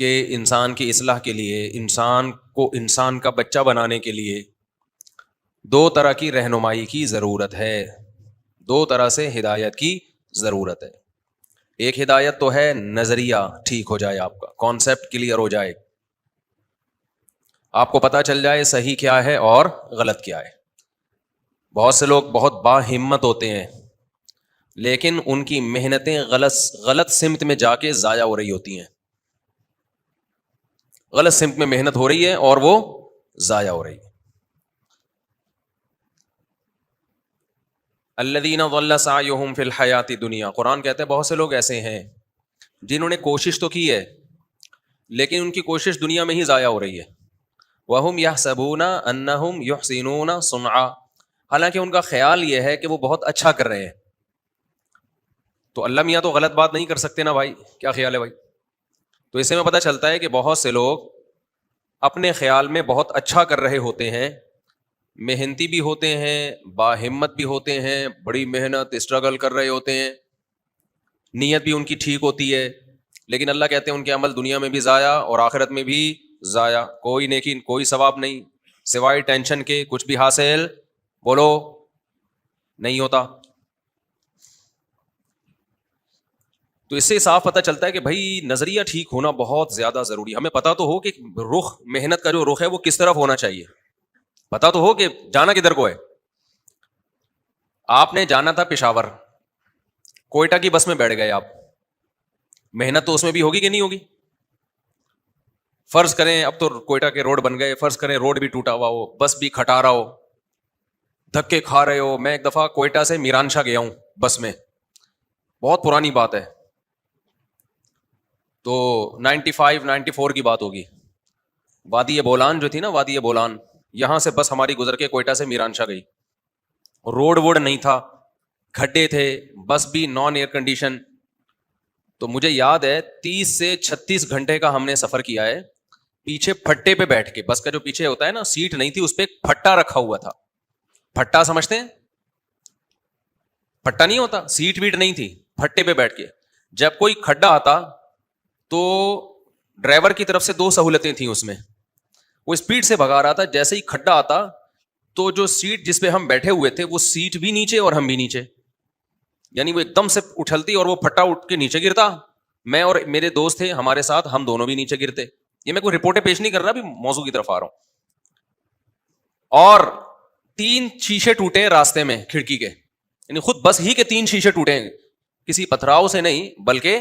کہ انسان کی اصلاح کے لیے، انسان کو انسان کا بچہ بنانے کے لیے دو طرح کی رہنمائی کی ضرورت ہے، دو طرح سے ہدایت کی ضرورت ہے۔ ایک ہدایت تو ہے نظریہ ٹھیک ہو جائے، آپ کا کانسیپٹ کلیئر ہو جائے، آپ کو پتا چل جائے صحیح کیا ہے اور غلط کیا ہے۔ بہت سے لوگ بہت با ہمت ہوتے ہیں، لیکن ان کی محنتیں غلط سمت میں جا کے ضائع ہو رہی ہوتی ہیں، غلط سمت میں محنت ہو رہی ہے اور وہ ضائع ہو رہی ہے۔ الذین ضل سعیہم فی الحیات الدنیا، قرآن کہتے ہیں بہت سے لوگ ایسے ہیں جنہوں نے کوشش تو کی ہے لیکن ان کی کوشش دنیا میں ہی ضائع ہو رہی ہے۔ وہم یحسبون انہم یحسنون صنعا، حالانکہ ان کا خیال یہ ہے کہ وہ بہت اچھا کر رہے ہیں۔ تو اللہ میاں تو غلط بات نہیں کر سکتے نا بھائی، کیا خیال ہے بھائی؟ تو اس سے میں پتہ چلتا ہے کہ بہت سے لوگ اپنے خیال میں بہت اچھا کر رہے ہوتے ہیں، محنتی بھی ہوتے ہیں، با ہمت بھی ہوتے ہیں، بڑی محنت اسٹرگل کر رہے ہوتے ہیں، نیت بھی ان کی ٹھیک ہوتی ہے، لیکن اللہ کہتے ہیں ان کے عمل دنیا میں بھی ضائع اور آخرت میں بھی ضائع، کوئی نیکی کوئی ثواب نہیں، سوائے ٹینشن کے کچھ بھی حاصل بولو نہیں ہوتا۔ تو اس سے صاف پتہ چلتا ہے کہ بھائی نظریہ ٹھیک ہونا بہت زیادہ ضروری ہے۔ ہمیں پتہ تو ہو کہ رخ، محنت کا جو رخ ہے وہ کس طرف ہونا چاہیے، پتہ تو ہو کہ جانا کدھر کو ہے۔ آپ نے جانا تھا پشاور، کوئٹہ کی بس میں بیٹھ گئے آپ، محنت تو اس میں بھی ہوگی کہ نہیں ہوگی؟ فرض کریں اب تو کوئٹہ کے روڈ بن گئے، فرض کریں روڈ بھی ٹوٹا ہوا ہو، بس بھی کھٹا رہا ہو، دھکے کھا رہے ہو۔ میں ایک دفعہ کوئٹہ سے میرانشاہ گیا ہوں بس میں، بہت پرانی بات ہے، تو 95 94 کی بات ہوگی۔ وادی بولان جو تھی نا، وادی بولان، یہاں سے بس ہماری گزر کے کوئٹہ سے میرانشاہ گئی، روڈ ووڈ نہیں تھا، کھڈے تھے، بس بھی نان ایئر کنڈیشن۔ تو مجھے یاد ہے 30 سے 36 گھنٹے کا ہم نے سفر کیا ہے، پیچھے پھٹے پہ بیٹھ کے، بس کا جو پیچھے ہوتا ہے نا سیٹ نہیں تھی، اس پہ ایک پھٹا رکھا ہوا تھا، پھٹا سمجھتے ہیں؟ پھٹا نہیں ہوتا، سیٹ ویٹ نہیں تھی، پھٹے پہ بیٹھ کے جب کوئی کھڈا آتا تو ڈرائیور کی طرف سے دو سہولتیں تھیں اس میں، وہ اسپیڈ سے بھگا رہا تھا، جیسے ہی کھڈا آتا تو جو سیٹ جس پہ ہم بیٹھے ہوئے تھے وہ سیٹ بھی نیچے اور ہم بھی نیچے، یعنی وہ ایک دم سے اچھلتی اور وہ پھٹا اٹھ کے نیچے گرتا، میں اور میرے دوست تھے ہمارے ساتھ، ہم دونوں بھی نیچے گرتے۔ یہ میں کوئی رپورٹیں پیش نہیں کر رہا، بھی موضوع کی طرف آ رہا ہوں۔ اور 3 شیشے ٹوٹے راستے میں کھڑکی کے، یعنی خود بس ہی کے 3 شیشے ٹوٹے، کسی پتھراؤ سے نہیں بلکہ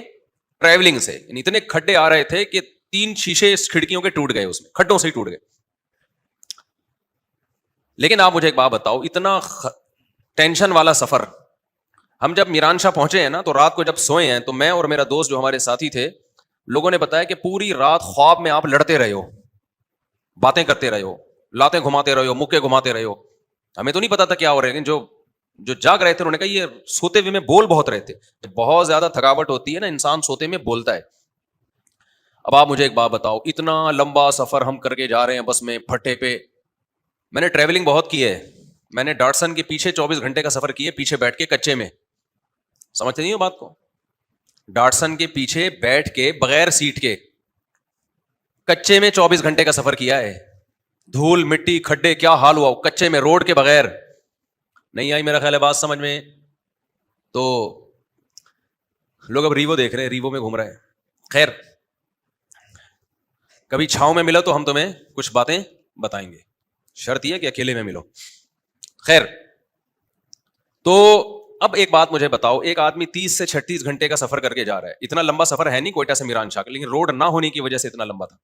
ٹریولنگ سے، یعنی اتنے کھڈے آ رہے تھے کہ 3 شیشے اس کھڑکیوں کے ٹوٹ گئے، اس میں کھڈوں سے ہی ٹوٹ گئے۔ لیکن آپ مجھے ایک بات بتاؤ، اتنا ٹینشن والا سفر، ہم جب میرانشاہ پہنچے ہیں نا تو رات کو جب سوئے ہیں تو میں اور میرا دوست جو ہمارے ساتھی تھے، لوگوں نے بتایا کہ پوری رات خواب میں آپ لڑتے رہے ہو، باتیں کرتے رہے ہو، لاتیں گھماتے رہے ہو، مکے گھماتے رہے ہو، ہمیں تو نہیں پتا تھا کیا ہو رہا ہے، لیکن جو جاگ رہے تھے انہوں نے کہا یہ سوتے ہوئے میں بول بہت رہے تھے، بہت زیادہ تھکاوٹ ہوتی ہے نا، انسان سوتے میں بولتا ہے۔ اب آپ مجھے ایک بات بتاؤ، اتنا لمبا سفر ہم کر کے جا رہے ہیں بس میں پھٹے پہ، میں نے ٹریولنگ بہت کی ہے، میں نے ڈاٹسن کے پیچھے 24 گھنٹے کا سفر کیے، پیچھے بیٹھ کے کچے میں، سمجھتے نہیں ہو بات کو؟ ڈاٹسن کے پیچھے بیٹھ کے بغیر سیٹ کے کچے میں 24 گھنٹے کا سفر کیا ہے، دھول مٹی کھڈے کیا حال ہوا، کچے میں روڈ کے بغیر۔ نہیں آئی میرا خیال ہے بات سمجھ میں؟ تو لوگ اب ریوو دیکھ رہے ہیں، ریوو میں گھوم رہے ہیں۔ خیر، کبھی چھاؤں میں ملو تو ہم تمہیں کچھ باتیں بتائیں گے، شرط یہ کہ اکیلے میں ملو۔ خیر، تو اب ایک بات مجھے بتاؤ، ایک آدمی 30 سے 36 گھنٹے کا سفر کر کے جا رہا ہے، اتنا لمبا سفر ہے نہیں کوئٹہ سے میرانشاہ کا، لیکن روڈ نہ ہونے کی وجہ سے اتنا لمبا تھا۔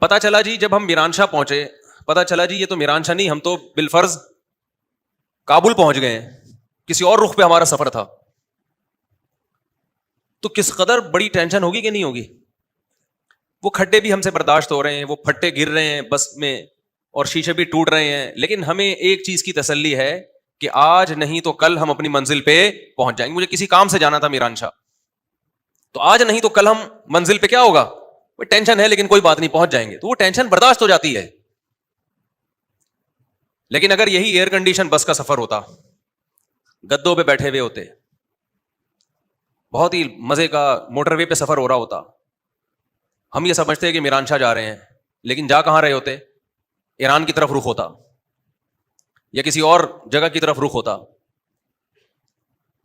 پتا چلا جی جب ہم میرانشاہ پہنچے، پتا چلا جی یہ تو میرانشاہ نہیں، ہم تو بالفرض کابل پہنچ گئے ہیں، کسی اور رخ پہ ہمارا سفر تھا۔ تو کس قدر بڑی ٹینشن ہوگی کہ نہیں ہوگی؟ وہ کھڈے بھی ہم سے برداشت ہو رہے ہیں، وہ پھٹے گر رہے ہیں بس میں، اور شیشے بھی ٹوٹ رہے ہیں، لیکن ہمیں ایک چیز کی تسلی ہے کہ آج نہیں تو کل ہم اپنی منزل پہ پہنچ جائیں گے۔ مجھے کسی کام سے جانا تھا میرانشاہ، تو آج نہیں تو کل ہم منزل پہ کیا ہوگا، وہ ٹینشن ہے لیکن کوئی بات نہیں، پہنچ جائیں گے، تو وہ ٹینشن برداشت ہو جاتی ہے۔ لیکن اگر یہی ایئر کنڈیشن بس کا سفر ہوتا، گدوں پہ بیٹھے ہوئے ہوتے، بہت ہی مزے کا موٹر وے پہ سفر ہو رہا ہوتا, ہم یہ سمجھتے ہیں کہ میران شاہ جا رہے ہیں, لیکن جا کہاں رہے ہوتے؟ ایران کی طرف رخ ہوتا یا کسی اور جگہ کی طرف رخ ہوتا.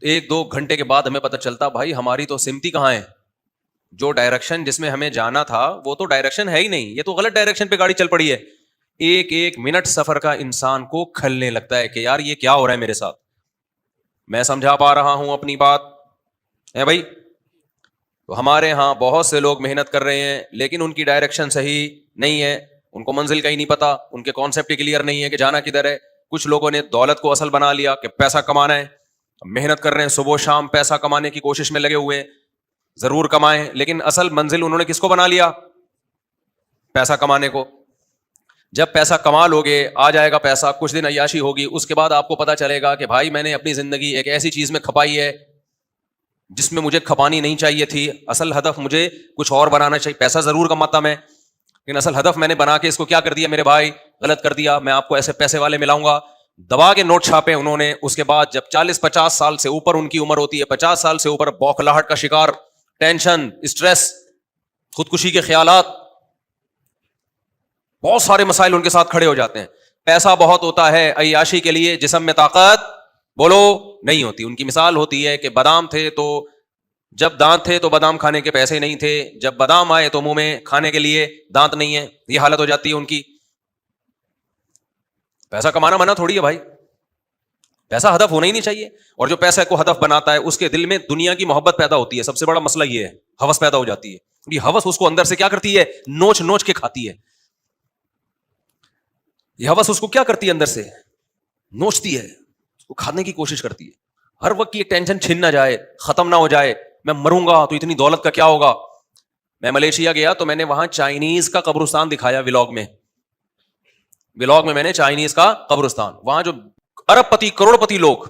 1-2 گھنٹے کے بعد ہمیں پتہ چلتا بھائی ہماری تو سمتی کہاں ہے, جو ڈائریکشن جس میں ہمیں جانا تھا وہ تو ڈائریکشن ہے ہی نہیں, یہ تو غلط ڈائریکشن پہ گاڑی چل پڑی ہے. ایک منٹ سفر کا انسان کو کھلنے لگتا ہے کہ یار یہ کیا ہو رہا ہے میرے ساتھ. میں سمجھا پا رہا ہوں اپنی بات ہے بھائی؟ تو ہمارے ہاں بہت سے لوگ محنت کر رہے ہیں لیکن ان کی ڈائریکشن صحیح نہیں ہے, ان کو منزل کا ہی نہیں پتا, ان کے کانسیپٹ کلیئر نہیں ہے کہ جانا کدھر ہے. کچھ لوگوں نے دولت کو اصل بنا لیا کہ پیسہ کمانا ہے, محنت کر رہے ہیں صبح و شام پیسہ کمانے کی کوشش میں لگے ہوئے, ضرور کمائیں, لیکن اصل منزل انہوں نے کس کو بنا لیا؟ پیسہ کمانے کو. جب پیسہ کما لو گے, آ جائے گا پیسہ, کچھ دن عیاشی ہوگی, اس کے بعد آپ کو پتا چلے گا کہ بھائی میں نے اپنی زندگی ایک ایسی چیز میں کھپائی ہے جس میں مجھے کھپانی نہیں چاہیے تھی. اصل ہدف مجھے کچھ اور بنانا چاہیے. پیسہ ضرور کماتا میں, لیکن اصل ہدف میں نے بنا کے اس کو کیا کر دیا میرے بھائی؟ غلط کر دیا. میں آپ کو ایسے پیسے والے ملاؤں گا, دبا کے نوٹ چھاپے انہوں نے. اس کے بعد جب 40-50 سال سے اوپر ان کی عمر ہوتی ہے, 50 سال سے اوپر, بوکھلاہٹ کا شکار, ٹینشن, اسٹریس, خودکشی کے خیالات, بہت سارے مسائل ان کے ساتھ کھڑے ہو جاتے ہیں. پیسہ بہت ہوتا ہے, عیاشی کے لیے جسم میں طاقت بولو نہیں ہوتی. ان کی مثال ہوتی ہے کہ بادام تھے تو جب دانت تھے تو بادام کھانے کے پیسے نہیں تھے, جب بادام آئے تو منہ میں کھانے کے لیے دانت نہیں ہے. یہ حالت ہو جاتی ہے ان کی. پیسہ کمانا منع تھوڑی ہے بھائی, پیسہ ہدف ہونا ہی نہیں چاہیے. اور جو پیسے کو ہدف بناتا ہے اس کے دل میں دنیا کی محبت پیدا ہوتی ہے. سب سے بڑا مسئلہ یہ ہے, ہوس پیدا ہو جاتی ہے. یہ ہوس اس کو اندر سے کیا کرتی ہے؟ نوچ نوچ کے کھاتی ہے. یہ ہوس اس کو کیا کرتی ہے؟ اندر سے نوچتی ہے, اس کو کھانے کی کوشش کرتی ہے. ہر وقت یہ ٹینشن چھن نہ جائے, ختم نہ ہو جائے, میں مروں گا تو اتنی دولت کا کیا ہوگا. میں ملیشیا گیا تو میں نے وہاں چائنیز کا قبرستان دکھایا ولاگ میں میں نے چائنیز کا قبرستان. وہاں جو ارب پتی کروڑ پتی لوگ,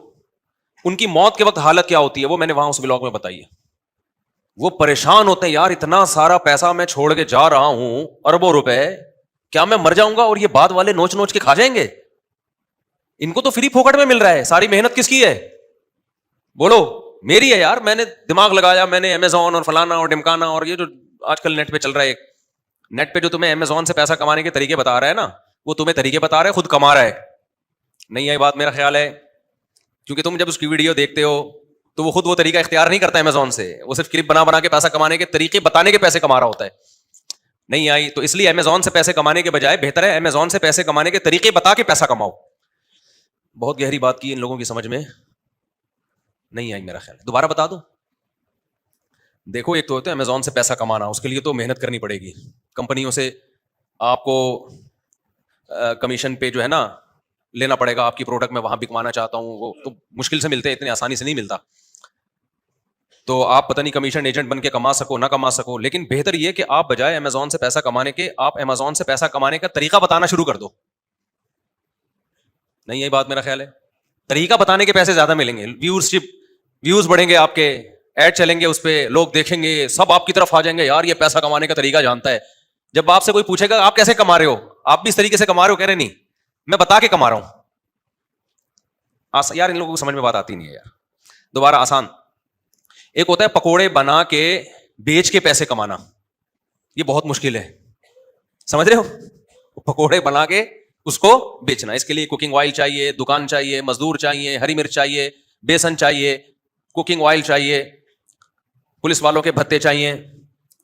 ان کی موت کے وقت حالت کیا ہوتی ہے وہ میں نے وہاں اس ولاگ میں بتائی ہے. وہ پریشان ہوتے ہیں, یار اتنا سارا پیسہ میں چھوڑ کے جا رہا ہوں, اربوں روپے, کیا میں مر جاؤں گا اور یہ بعد والے نوچ نوچ کے کھا جائیں گے؟ ان کو تو فری پھوکٹ میں مل رہا ہے. ساری محنت کس کی ہے بولو؟ میری ہے یار. میں نے دماغ لگایا, میں نے امیزون اور فلانا اور ڈمکانا, اور یہ جو آج کل نیٹ پہ چل رہا ہے, نیٹ پہ جو تمہیں امیزون سے پیسہ کمانے کے طریقے بتا رہا ہے نا, وہ تمہیں طریقے بتا رہا ہے, خود کما رہا ہے. نہیں ہے بات, میرا خیال ہے, کیونکہ تم جب اس کی ویڈیو دیکھتے ہو تو وہ خود وہ طریقہ اختیار نہیں کرتا امیزون سے, وہ صرف کلپ بنا کے پیسہ کمانے کے طریقے بتانے کے پیسے کما رہا ہوتا ہے. نہیں آئی تو اس لیے امیزون سے پیسے کمانے کے بجائے بہتر ہے امیزون سے پیسے کمانے کے طریقے بتا کے پیسہ کماؤ. بہت گہری بات کی, ان لوگوں کی سمجھ میں نہیں آئی میرا خیال ہے. دوبارہ بتا دوں, دیکھو ایک تو ہوتا ہے امیزون سے پیسہ کمانا, اس کے لیے تو محنت کرنی پڑے گی. کمپنیوں سے آپ کو کمیشن پہ جو ہے نا لینا پڑے گا. آپ کی پروڈکٹ میں وہاں بکوانا چاہتا ہوں, وہ تو مشکل سے ملتے ہیں, اتنی آسانی سے نہیں ملتا. تو آپ پتہ نہیں کمیشن ایجنٹ بن کے کما سکو نہ کما سکو, لیکن بہتر یہ کہ آپ بجائے امیزون سے پیسہ کمانے کے, آپ امیزون سے پیسہ کمانے کا طریقہ بتانا شروع کر دو. نہیں یہی بات میرا خیال ہے, طریقہ بتانے کے پیسے زیادہ ملیں گے, ویوز بڑھیں گے, آپ کے ایڈ چلیں گے, اس پہ لوگ دیکھیں گے, سب آپ کی طرف آ جائیں گے, یار یہ پیسہ کمانے کا طریقہ جانتا ہے. جب آپ سے کوئی پوچھے گا آپ کیسے کما رہے ہو, آپ بھی اس طریقے سے کما رہے ہو, کہہ رہے نہیں میں بتا کے کما رہا ہوں. یار ان لوگوں کو سمجھ میں بات آتی نہیں ہے یار. دوبارہ آسان, ایک ہوتا ہے پکوڑے بنا کے بیچ کے پیسے کمانا, یہ بہت مشکل ہے, سمجھ رہے ہو؟ پکوڑے بنا کے اس کو بیچنا, اس کے لیے کوکنگ آئل چاہیے, دکان چاہیے, مزدور چاہیے, ہری مرچ چاہیے, بیسن چاہیے, کوکنگ آئل چاہیے, پولیس والوں کے بھتے چاہیے,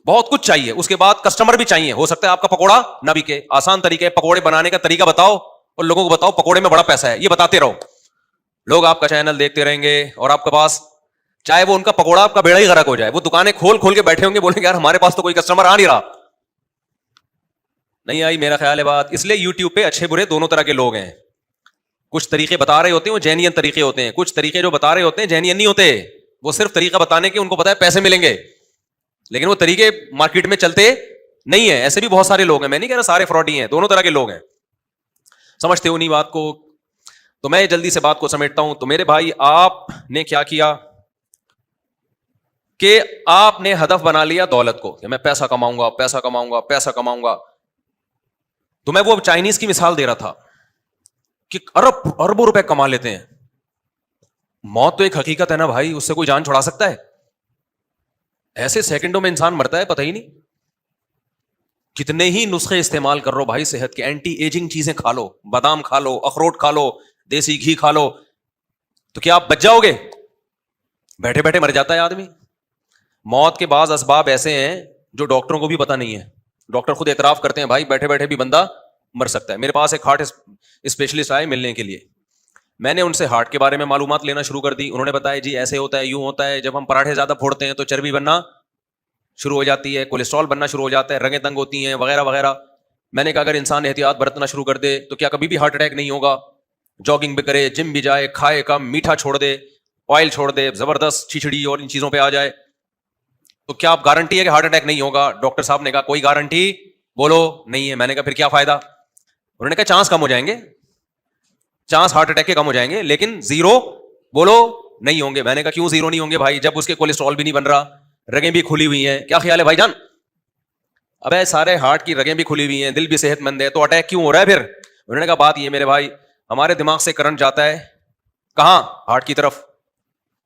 بہت کچھ چاہیے. اس کے بعد کسٹمر بھی چاہیے. ہو سکتا ہے آپ کا پکوڑا نہ بکے. آسان طریقے, پکوڑے بنانے کا طریقہ بتاؤ اور لوگوں کو بتاؤ پکوڑے میں بڑا پیسہ ہے, یہ بتاتے رہو. لوگ آپ کا چینل دیکھتے رہیں گے اور آپ کے پاس, چاہے وہ ان کا پکوڑا آپ کا بیڑا ہی غرق ہو جائے, وہ دکانیں کھول کے بیٹھے ہوں گے, بولیں گے یار ہمارے پاس تو کوئی کسٹمر آ نہیں رہا. نہیں آئی میرا خیال ہے بات. اس لیے یوٹیوب پہ اچھے برے دونوں طرح کے لوگ ہیں. کچھ طریقے بتا رہے ہوتے ہیں وہ جینین طریقے ہوتے ہیں, کچھ طریقے جو بتا رہے ہوتے ہیں جینین نہیں ہوتے, وہ صرف طریقہ بتانے کے, ان کو پتا ہے پیسے ملیں گے, لیکن وہ طریقے مارکیٹ میں چلتے نہیں ہیں. ایسے بھی بہت سارے لوگ ہیں, میں نہیں کہہ رہا سارے فراڈی ہیں, دونوں طرح کے لوگ ہیں. سمجھتے ہو نہیں بات کو؟ تو میں جلدی سے بات کو سمیٹتا ہوں. تو میرے بھائی آپ نے کیا کیا کہ آپ نے ہدف بنا لیا دولت کو, کہ میں پیسہ کماؤں گا, پیسہ کماؤں گا, پیسہ کماؤں گا. تو میں وہ چائنیز کی مثال دے رہا تھا کہ اربوں روپے کما لیتے ہیں. موت تو ایک حقیقت ہے نا بھائی, اس سے کوئی جان چھڑا سکتا ہے؟ ایسے سیکنڈوں میں انسان مرتا ہے پتہ ہی نہیں. کتنے ہی نسخے استعمال کر رہو بھائی صحت کے, اینٹی ایجنگ چیزیں کھا لو, بادام کھا لو, اخروٹ کھا لو, دیسی گھی کھا لو, تو کیا آپ بچ جاؤ گے؟ بیٹھے بیٹھے مر جاتا ہے آدمی. موت کے بعض اسباب ایسے ہیں جو ڈاکٹروں کو بھی پتہ نہیں ہے. ڈاکٹر خود اعتراف کرتے ہیں بھائی بیٹھے بیٹھے بھی بندہ مر سکتا ہے. میرے پاس ایک ہارٹ اسپیشلسٹ آئے ملنے کے لیے, میں نے ان سے ہارٹ کے بارے میں معلومات لینا شروع کر دی. انہوں نے بتایا جی ایسے ہوتا ہے, یوں ہوتا ہے, جب ہم پراٹھے زیادہ پھوڑتے ہیں تو چربی بننا شروع ہو جاتی ہے, کولیسٹرول بننا شروع ہو جاتا ہے, رگیں تنگ ہوتی ہیں وغیرہ وغیرہ. میں نے کہا اگر انسان احتیاط برتنا شروع کر دے تو کیا کبھی بھی ہارٹ اٹیک نہیں ہوگا؟ جاگنگ بھی کرے, جم بھی جائے, کھائے کم, میٹھا چھوڑ دے, آئل چھوڑ دے, زبردست کھچڑی اور ان چیزوں پہ آ جائے, تو کیا آپ گارنٹی ہے کہ ہارٹ اٹیک نہیں ہوگا؟ ڈاکٹر صاحب نے کہا کوئی گارنٹی بولو نہیں ہے. میں نے کہا پھر کیا فائدہ؟ انہوں نے کہا چانس کم ہو جائیں گے, چانس ہارٹ اٹیک کے کم ہو جائیں گے, لیکن زیرو بولو نہیں ہوں گے. میں نے کہا کیوں زیرو نہیں ہوں گے بھائی, جب اس کے کولیسٹرول بھی نہیں بن رہا, رگیں بھی کھلی ہوئی ہیں, کیا خیال ہے بھائی جان؟ ابے سارے ہارٹ کی رگیں بھی کھلی ہوئی ہیں, دل بھی صحت مند ہے, تو اٹیک کیوں ہو رہا ہے پھر؟ انہوں نے کہا بات یہ میرے بھائی, ہمارے دماغ سے کرنٹ جاتا ہے کہاں؟ ہارٹ کی طرف.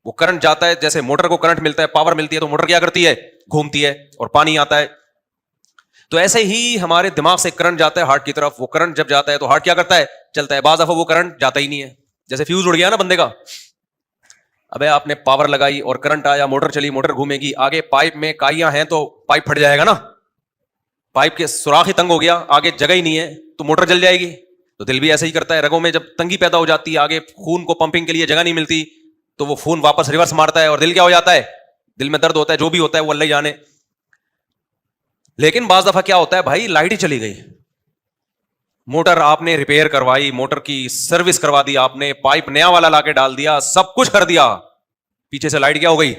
وہ کرنٹ جاتا ہے, جیسے موٹر کو کرنٹ ملتا ہے, پاور ملتی ہے, تو موٹر کیا کرتی ہے؟ گھومتی ہے اور پانی آتا ہے. تو ایسے ہی ہمارے دماغ سے کرنٹ جاتا ہے ہارٹ کی طرف. وہ کرنٹ جب جاتا ہے تو ہارٹ کیا کرتا ہے؟ چلتا ہے. بعض دفعہ وہ کرنٹ جاتا ہی نہیں ہے, جیسے فیوز اڑ گیا نا بندے کا. ابے آپ نے پاور لگائی اور کرنٹ آیا, موٹر چلی, موٹر گھومے گی, آگے پائپ میں کائیاں ہیں تو پائپ پھٹ جائے گا نا, پائپ کے سوراخ ہی تنگ ہو گیا, آگے جگہ ہی نہیں ہے تو موٹر جل جائے گی. تو دل بھی ایسے ہی کرتا ہے, رگوں میں جب تنگی پیدا ہو جاتی ہے, آگے خون کو پمپنگ کے لیے جگہ نہیں ملتی, تو وہ خون واپس ریورس مارتا ہے اور دل کیا ہو جاتا ہے؟ دل میں درد ہوتا ہے, جو بھی ہوتا ہے وہ اللہ ہی جانے. لیکن بعض دفعہ کیا ہوتا ہے بھائی, لائٹ ہی چلی گئی, موٹر آپ نے ریپیئر کروائی, موٹر کی سروس کروا دی آپ نے, پائپ نیا والا لا کے ڈال دیا, سب کچھ کر دیا, پیچھے سے لائٹ کیا ہو گئی.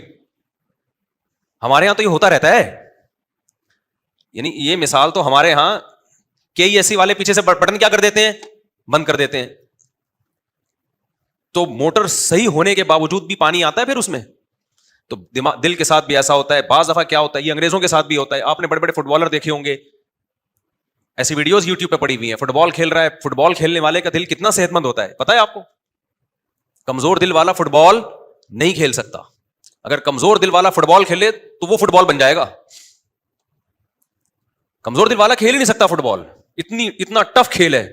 ہمارے یہاں تو یہ ہوتا رہتا ہے, یعنی یہ مثال تو ہمارے یہاں KESC والے پیچھے سے بٹن کیا کر دیتے ہیں؟ بند کر دیتے ہیں. تو موٹر صحیح ہونے کے باوجود بھی پانی آتا ہے پھر اس میں. تو دل کے ساتھ بھی ایسا ہوتا ہے. بعض دفعہ کیا ہوتا ہے, یہ انگریزوں کے ساتھ بھی ہوتا ہے. آپ نے بڑے بڑے فٹ بالر دیکھے ہوں گے, ایسی ویڈیوز یوٹیوب پہ پڑی ہوئی ہیں, فٹ بال کھیل رہا ہے, فٹ بال کھیلنے والے کا دل کتنا صحت مند ہوتا ہے پتا ہے آپ کو؟ کمزور دل والا فٹ بال نہیں کھیل سکتا. اگر کمزور دل والا فٹ بال کھیلے تو وہ فٹ بال بن جائے گا. کمزور دل والا کھیل ہی نہیں سکتا فٹ بال, اتنا ٹف کھیل ہے.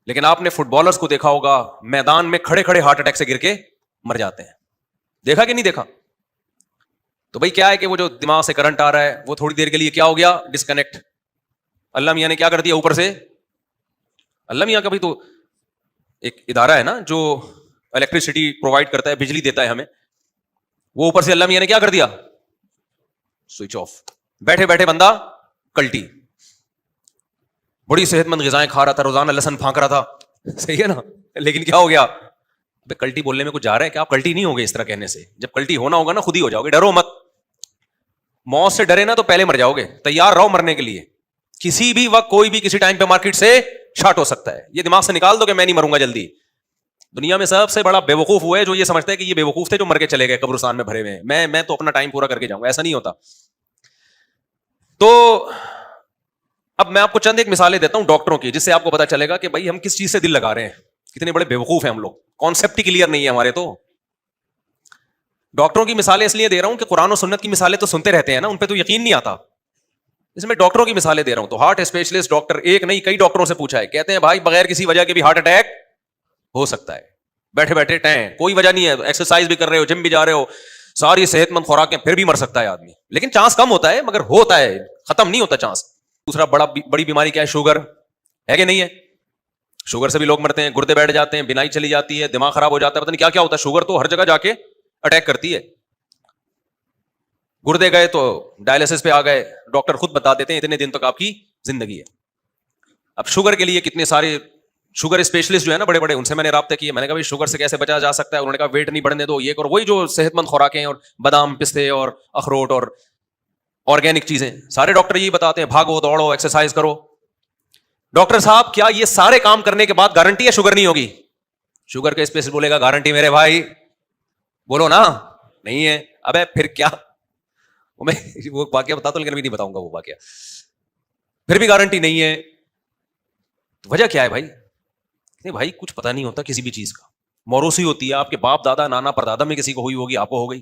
لیکن آپ نے فٹ بالرز کو دیکھا ہوگا, میدان میں کھڑے کھڑے ہارٹ اٹیک سے گر کے مر جاتے ہیں. دیکھا کہ نہیں دیکھا؟ تو بھائی کیا ہے کہ وہ جو دماغ سے کرنٹ آ رہا ہے وہ تھوڑی دیر کے لیے کیا ہو گیا؟ ڈسکنیکٹ. اللہ میاں نے کیا کر دیا اوپر سے, اللہ میاں کا بھی تو ایک ادارہ ہے نا جو الیکٹریسٹی پرووائڈ کرتا ہے, بجلی دیتا ہے ہمیں, وہ اوپر سے اللہ میاں نے کیا کر دیا؟ Switch off. بیٹھے بیٹھے بندہ کلٹی, بڑی صحت مند غذائیں کھا رہا تھا, روزانہ لہسن پھانک رہا تھا, صحیح ہے نا, لیکن کیا ہو گیا؟ کلٹی بولنے میں کچھ جا رہا ہے کہ آپ کلٹی نہیں ہوگے اس طرح کہنے سے. جب کلٹی ہونا ہوگا نا خود ہی ہو جاؤ گے, ڈرو مت. موت سے ڈرے نا تو پہلے مر جاؤ گے, تیار رہو مرنے کے لیے. کسی بھی وقت کوئی بھی کسی ٹائم پہ مارکیٹ سے شارٹ ہو سکتا ہے. یہ دماغ سے نکال دو کہ میں نہیں مروں گا جلدی. دنیا میں سب سے بڑا بے وقوف وہ ہے جو یہ سمجھتا ہے کہ یہ بے وقوف تھے جو مر کے چلے گئے قبرستان میں بھرے ہوئے, میں تو اپنا ٹائم پورا کر کے جاؤں گا. ایسا نہیں ہوتا. تو اب میں آپ کو چند ایک مثالیں دیتا ہوں ڈاکٹروں کی, جس سے آپ کو پتا چلے گا کہ بھائی ہم کس چیز سے دل لگا رہے ہیں, کتنے بڑے بے وقوف ہیں ہم لوگ. کانسیپٹ ہی کلیئر نہیں ہے ہمارے. تو ڈاکٹروں کی مثالیں اس لیے دے رہا ہوں کہ قرآن و سنت کی مثالیں تو سنتے رہتے ہیں نا, ان پہ تو یقین نہیں آتا. اس میں ڈاکٹروں کی مثالیں دے رہا ہوں. تو ہارٹ اسپیشلسٹ ڈاکٹر ایک نہیں کئی ڈاکٹروں سے پوچھا ہے, کہتے ہیں بھائی بغیر کسی وجہ کے بھی ہارٹ اٹیک ہو سکتا ہے. بیٹھے بیٹھے ٹائم کوئی وجہ نہیں ہے, ایکسرسائز بھی کر رہے ہو, جم بھی جا رہے ہو, ساری صحت مند خوراکیں, پھر بھی مر سکتا ہے آدمی. لیکن چانس کم ہوتا ہے, مگر ہوتا ہے, ختم نہیں ہوتا چانس. دوسرا بڑی بیماری کیا ہے؟ شوگر ہے کہ نہیں ہے؟ شوگر سے بھی لوگ مرتے ہیں, گردے بیٹھ جاتے ہیں, بینائی چلی جاتی ہے, دماغ خراب ہو جاتا ہے, پتہ نہیں کیا کیا ہوتا ہے. شوگر تو ہر جگہ جا کے اٹیک کرتی ہے. گردے گئے تو ڈائلسس پہ آ گئے, ڈاکٹر خود بتا دیتے ہیں اتنے دن تک آپ کی زندگی ہے. اب شوگر کے لیے کتنے سارے شوگر اسپیشلسٹ جو ہے نا بڑے بڑے, ان سے میں نے رابطہ کیا. میں نے کہا شوگر سے کیسے بچا جا سکتا ہے؟ انہوں نے کہا ویٹ نہیں بڑھنے دو, یہ کرو, وہی جو صحت مند خوراکیں اور بادام پستے اور اخروٹ اور آرگینک چیزیں. سارے ڈاکٹر یہی بتاتے ہیں بھاگو دوڑو ایکسرسائز کرو. ڈاکٹر صاحب کیا یہ سارے کام کرنے کے بعد گارنٹی ہے شوگر نہیں ہوگی؟ شوگر کا اسپیشلسٹ بولے گا گارنٹی میرے بھائی بولو نا نہیں ہے. ابے پھر کیا, میں وہ واقعہ بتاتا ہوں لیکن ابھی نہیں بتاؤں گا وہ واقعہ. پھر بھی گارنٹی نہیں ہے, تو وجہ کیا ہے بھائی؟ نہیں بھائی کچھ پتہ نہیں ہوتا کسی بھی چیز کا. موروثی ہوتی ہے, آپ کے باپ دادا نانا پردادا میں کسی کو ہوئی ہوگی, آپ کو ہو گئی.